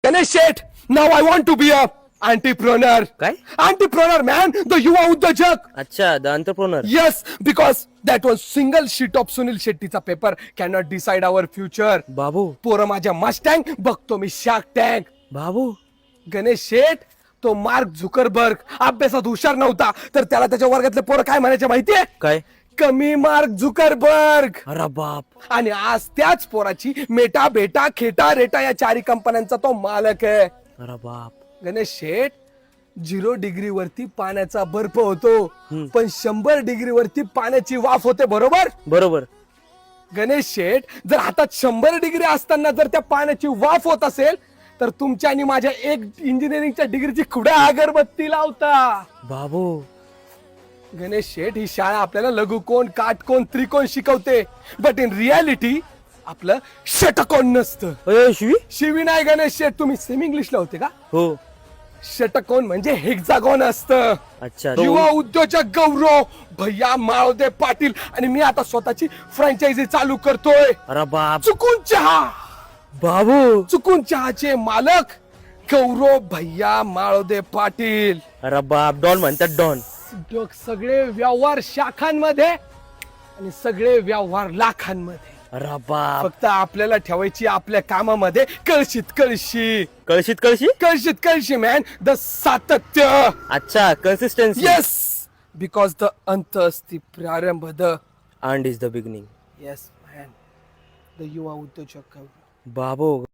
Ganesh Sheth, now I want to be a entrepreneur. काय? Entrepreneur, man, the युवा उद्योजक. अच्छा, the entrepreneur. Yes, because that one single sheet of Sunil Shettyचा पेपर cannot decide our future. बाबू पोरं माझ्या मस्टँग बघतो मी शार्क टँक. बाबू गणेश शेठ तो मार्क झुकरबर्ग अभ्यासात हुशार नव्हता तर त्याला त्याच्या वर्गातले पोरं काय म्हणायचे माहितीये? काय? कमी मार्क झुकरबर्ग. अरे बाप. आणि आज त्याच पोराची मेटा बेटा खेटा रेटा या चारी कंपन्यांचा तो मालक आहे. अरे बाप. गणेश शेठ 0 डिग्री वरती पाण्याचा बर्फ होतो पण 100 डिग्री वरती पाण्याची वाफ होते. बरोबर? बरोबर. गणेश शेठ जर हातात 100 डिग्री असताना जर त्या पाण्याची वाफ होत असेल तर तुमच्या आणि माझ्या एक इंजिनिअरिंगच्या डिग्रीची कुठे अगरबत्ती लावता? बाबू गणेश शेठ ही शाळा आपल्याला लघुकोण काटकोण त्रिकोण शिकवते बट इन रियालिटी आपलं षटकोन नसतं. अय शिवी. शिवी नाही गणेश शेठ, तुम्ही सेमी इंग्लिशला होते का? हो. षटकोन म्हणजे हेक्सागोन असतं. अच्छा. युवा उद्योजक गौरव भैया माळोदे पाटील आणि मी आता स्वतःची फ्रँचायझी चालू करतोय. अरे बाप. चुकून चहा. बाबू. चुकून चहाचे मालक गौरव भैया माळोदे पाटील. अरे बाप. डॉन म्हणतात डॉन. सगळे व्यवहार शाखांमध्ये आणि सगळे व्यवहार लाखांमध्ये. अरे बाप. फक्त आपल्याला ठेवायची आपल्या कामामध्ये कळशीत कळशी. कळशीत कळशी. कळशीत कळशी मॅन, द सातत्य. अच्छा, कन्सिस्टन्सी. येस, बिकॉज द अंत असती प्रारंभ the and is the beginning. Yes man, the युवा उद्योजक. बाबू